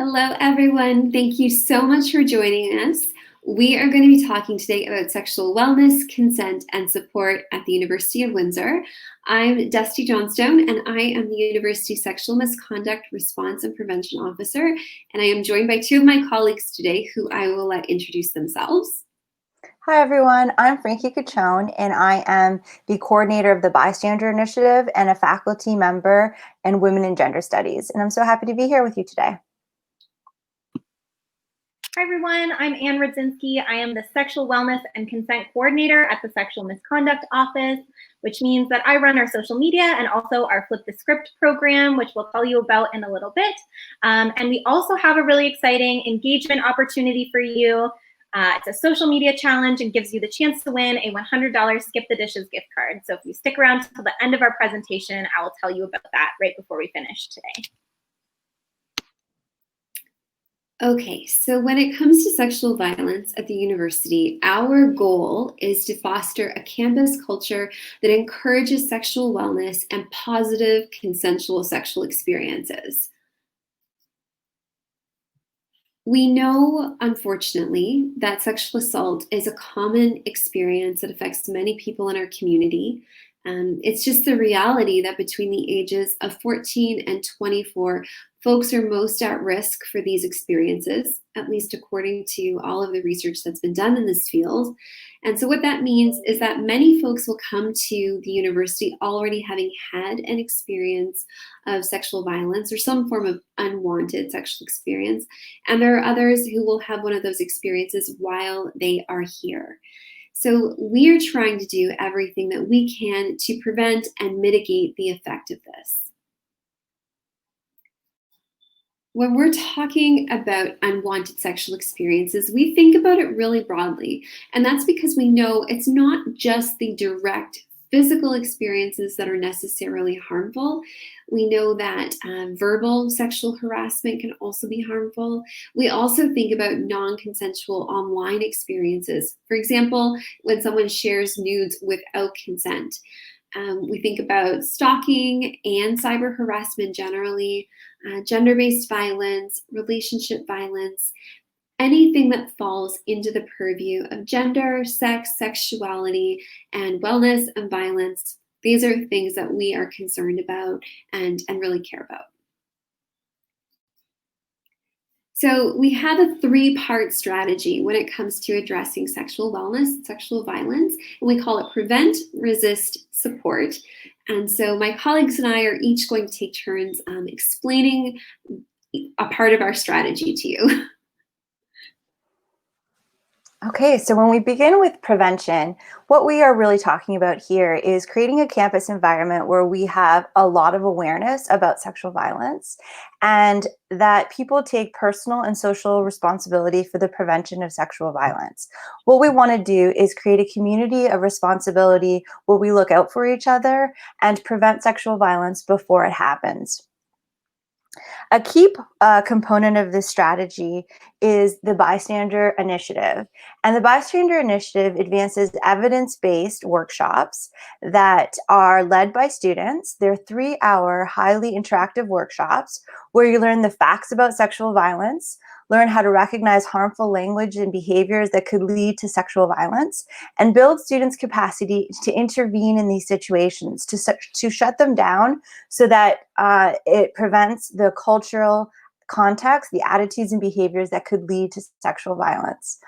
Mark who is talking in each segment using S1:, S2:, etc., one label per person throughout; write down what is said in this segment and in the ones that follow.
S1: Hello, everyone. Thank you so much for joining us. We are going to be talking today about sexual wellness, consent, and support at the University of Windsor. I'm Dusty Johnstone, and I am the University Sexual Misconduct Response and Prevention Officer, and I am joined by two of my colleagues today who I will let introduce themselves.
S2: Hi, everyone. I'm Frankie Cachone, and I am the coordinator of the Bystander Initiative and a faculty member in Women and Gender Studies. And I'm so happy to be here with you today.
S3: Hi, everyone. I'm Ann Rudzinski. I am the Sexual Wellness and Consent Coordinator at the Sexual Misconduct Office, which means that I run our social media and also our Flip the Script program, which we'll tell you about in a little bit. And we also have a really exciting engagement opportunity for you. It's a social media challenge and gives you the chance to win a $100 Skip the Dishes gift card. So if you stick around till the end of our presentation, I will tell you about that right before we finish today.
S1: Okay, so when it comes to sexual violence at the university, our goal is to foster a campus culture that encourages sexual wellness and positive consensual sexual experiences. We know, unfortunately, that sexual assault is a common experience that affects many people in our community. It's just the reality that between the ages of 14 and 24, folks are most at risk for these experiences, at least according to all of the research that's been done in this field. And so what that means is that many folks will come to the university already having had an experience of sexual violence or some form of unwanted sexual experience. And there are others who will have one of those experiences while they are here. So we are trying to do everything that we can to prevent and mitigate the effect of this. When we're talking about unwanted sexual experiences, we think about it really broadly. And that's because we know it's not just the direct physical experiences that are necessarily harmful. We know that verbal sexual harassment can also be harmful. We also think about non-consensual online experiences. For example, when someone shares nudes without consent. We think about stalking and cyber harassment generally, gender-based violence, relationship violence, anything that falls into the purview of gender, sex, sexuality, and wellness and violence. These are things that we are concerned about and really care about. So we have a three-part strategy when it comes to addressing sexual wellness, sexual violence, and we call it prevent, resist, support. And so my colleagues and I are each going to take turns explaining a part of our strategy to you.
S2: Okay, so when we begin with prevention, what we are really talking about here is creating a campus environment where we have a lot of awareness about sexual violence and that people take personal and social responsibility for the prevention of sexual violence. What we want to do is create a community of responsibility where we look out for each other and prevent sexual violence before it happens. A key component of this strategy is the Bystander Initiative. And the Bystander Initiative advances evidence-based workshops that are led by students. They're 3-hour, highly interactive workshops where you learn the facts about sexual violence, learn how to recognize harmful language and behaviors that could lead to sexual violence, and build students' capacity to intervene in these situations, to shut them down so that it prevents the cultural context, the attitudes and behaviors that could lead to sexual violence.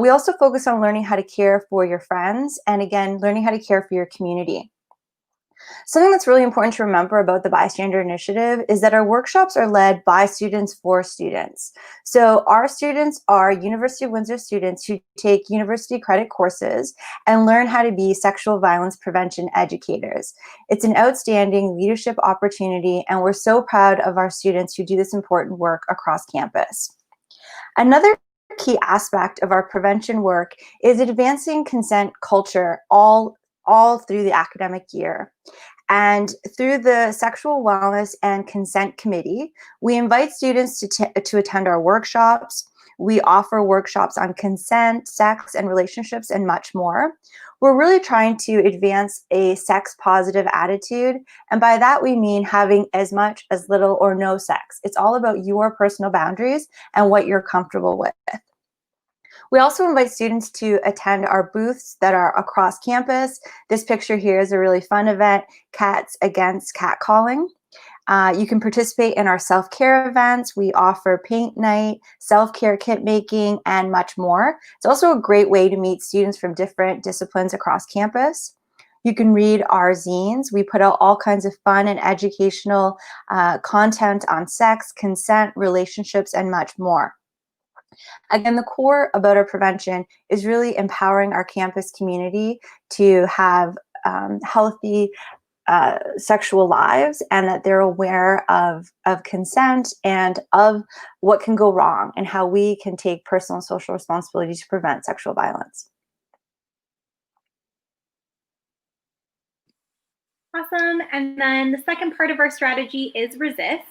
S2: We also focus on learning how to care for your friends and, again, learning how to care for your community. Something that's really important to remember about the Bystander Initiative is that our workshops are led by students for students. So our students are University of Windsor students who take university credit courses and learn how to be sexual violence prevention educators. It's an outstanding leadership opportunity, and we're so proud of our students who do this important work across campus. Another key aspect of our prevention work is advancing consent culture all through the academic year. And through the Sexual Wellness and Consent Committee, we invite students to attend our workshops. We offer workshops on consent, sex, and relationships, and much more. We're really trying to advance a sex positive attitude. And by that, we mean having as much, as little, or no sex. It's all about your personal boundaries and what you're comfortable with. We also invite students to attend our booths that are across campus. This picture here is a really fun event, Cats Against Catcalling. You can participate in our self-care events. We offer paint night, self-care kit making, and much more. It's also a great way to meet students from different disciplines across campus. You can read our zines. We put out all kinds of fun and educational content on sex, consent, relationships, and much more. Again, the core about our prevention is really empowering our campus community to have healthy sexual lives, and that they're aware of consent and of what can go wrong and how we can take personal and social responsibility to prevent sexual violence.
S3: Awesome. And then the second part of our strategy is resist.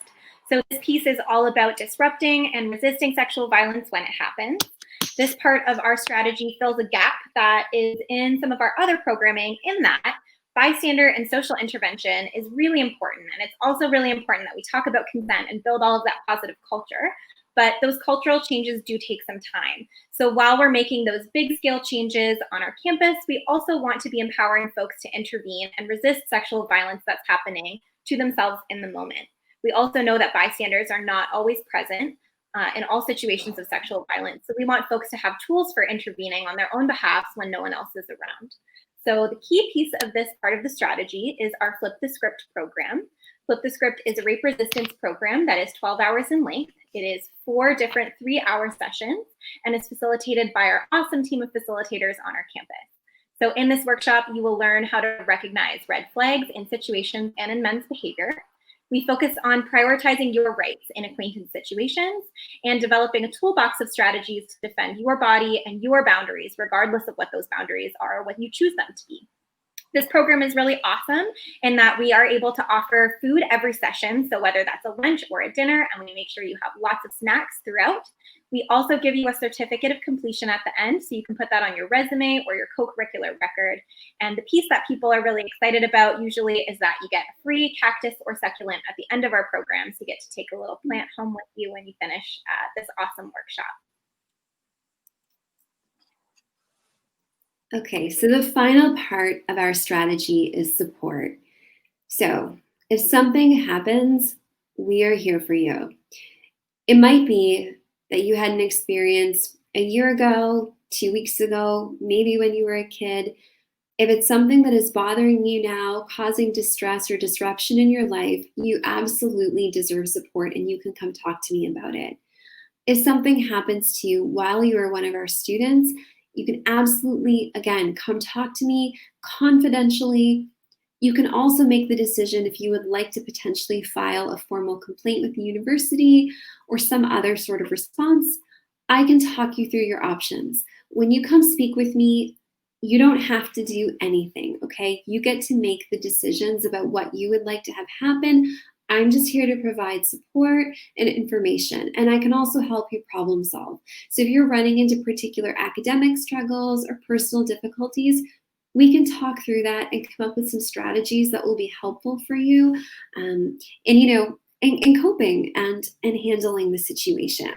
S3: So this piece is all about disrupting and resisting sexual violence when it happens. This part of our strategy fills a gap that is in some of our other programming, in that bystander and social intervention is really important. And it's also really important that we talk about consent and build all of that positive culture. But those cultural changes do take some time. So while we're making those big scale changes on our campus, we also want to be empowering folks to intervene and resist sexual violence that's happening to themselves in the moment. We also know that bystanders are not always present in all situations of sexual violence. So we want folks to have tools for intervening on their own behalf when no one else is around. So the key piece of this part of the strategy is our Flip the Script program. Flip the Script is a rape resistance program that is 12 hours in length. It is 4 different 3-hour sessions, and it's facilitated by our awesome team of facilitators on our campus. So in this workshop, you will learn how to recognize red flags in situations and in men's behavior. We focus on prioritizing your rights in acquaintance situations and developing a toolbox of strategies to defend your body and your boundaries, regardless of what those boundaries are or what you choose them to be. This program is really awesome in that we are able to offer food every session. So whether that's a lunch or a dinner, and we make sure you have lots of snacks throughout. We also give you a certificate of completion at the end, so you can put that on your resume or your co-curricular record. And the piece that people are really excited about usually is that you get a free cactus or succulent at the end of our program. So you get to take a little plant home with you when you finish this awesome workshop.
S1: Okay, so the final part of our strategy is support. So if something happens, we are here for you. It might be that you had an experience a year ago, 2 weeks ago, maybe when you were a kid. If it's something that is bothering you now, causing distress or disruption in your life, you absolutely deserve support, and you can come talk to me about it. If something happens to you while you are one of our students, you can absolutely, again, come talk to me confidentially. You can also make the decision if you would like to potentially file a formal complaint with the university or some other sort of response. I can talk you through your options. When you come speak with me, you don't have to do anything, okay? You get to make the decisions about what you would like to have happen. I'm just here to provide support and information, and I can also help you problem solve. So if you're running into particular academic struggles or personal difficulties, we can talk through that and come up with some strategies that will be helpful for you in coping and handling the situation.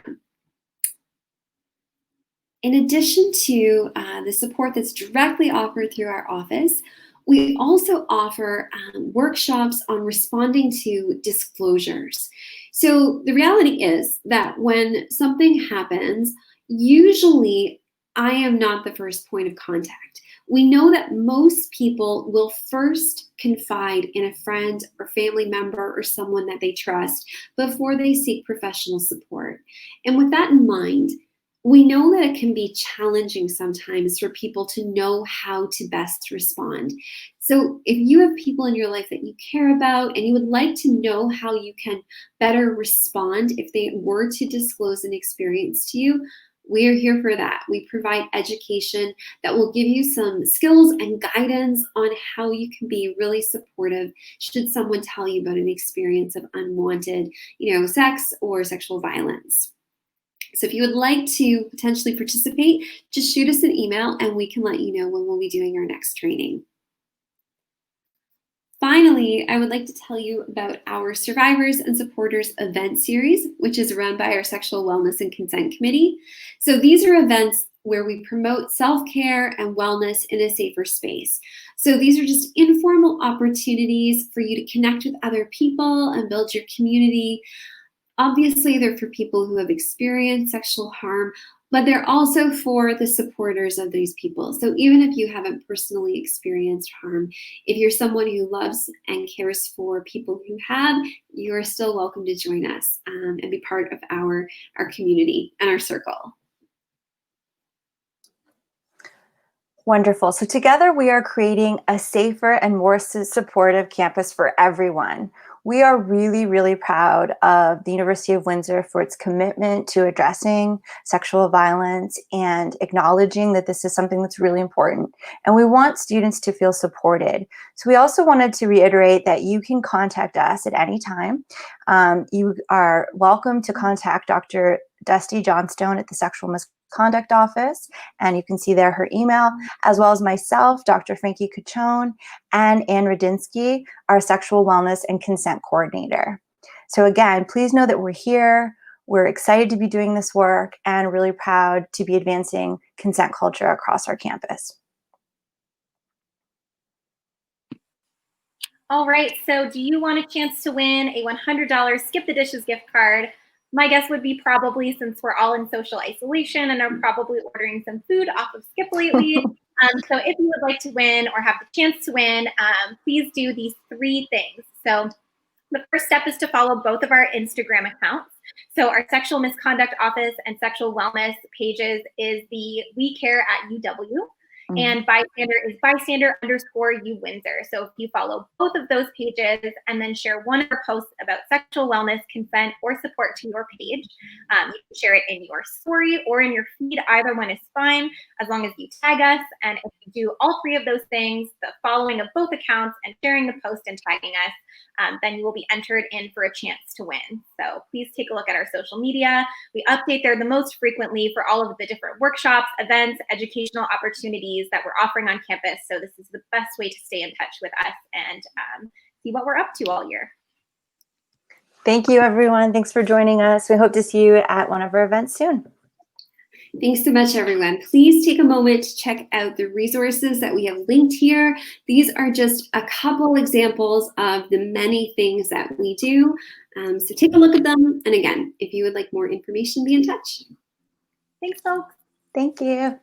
S1: In addition to the support that's directly offered through our office, we also offer workshops on responding to disclosures. So the reality is that when something happens, usually I am not the first point of contact. We know that most people will first confide in a friend or family member or someone that they trust before they seek professional support. And with that in mind, we know that it can be challenging sometimes for people to know how to best respond. So if you have people in your life that you care about and you would like to know how you can better respond if they were to disclose an experience to you, we are here for that. We provide education that will give you some skills and guidance on how you can be really supportive should someone tell you about an experience of unwanted, sex or sexual violence. So if you would like to potentially participate, just shoot us an email and we can let you know when we'll be doing our next training. Finally, I would like to tell you about our Survivors and Supporters event series, which is run by our Sexual Wellness and Consent Committee. So these are events where we promote self-care and wellness in a safer space. So these are just informal opportunities for you to connect with other people and build your community. Obviously, they're for people who have experienced sexual harm, but they're also for the supporters of these people. So even if you haven't personally experienced harm, if you're someone who loves and cares for people who have, you're still welcome to join us and be part of our community and our circle.
S2: Wonderful. So together we are creating a safer and more supportive campus for everyone. We are really, really proud of the University of Windsor for its commitment to addressing sexual violence and acknowledging that this is something that's really important. And we want students to feel supported. So we also wanted to reiterate that you can contact us at any time. You are welcome to contact Dr. Dusty Johnstone at the Sexual Misconduct Office, and you can see there her email, as well as myself, Dr. Frankie Cachone, and Ann Rudinsky, our Sexual Wellness and Consent Coordinator. So again, please know that we're here, we're excited to be doing this work, and really proud to be advancing consent culture across our campus.
S3: All right, so do you want a chance to win a $100 Skip the Dishes gift card? My guess would be probably, since we're all in social isolation and are probably ordering some food off of Skip lately. So if you would like to win or have the chance to win, please do these 3 things. So the first step is to follow both of our Instagram accounts. So our Sexual Misconduct Office and Sexual Wellness pages is the We Care at UW. And bystander is bystander_U Windsor. So if you follow both of those pages and then share one of our posts about sexual wellness, consent, or support to your page, you can share it in your story or in your feed. Either one is fine, as long as you tag us. And if you do all 3 of those things, the following of both accounts and sharing the post and tagging us, then you will be entered in for a chance to win. So please take a look at our social media. We update there the most frequently for all of the different workshops, events, educational opportunities that we're offering on campus. So this is the best way to stay in touch with us and see what we're up to all year.
S2: Thank you, everyone. Thanks for joining us. We hope to see you at one of our events soon.
S1: Thanks so much, everyone. Please take a moment to check out the resources that we have linked here. These are just a couple examples of the many things that we do. So take a look at them. And again, if you would like more information, be in touch.
S3: Thanks, folks.
S2: Thank you.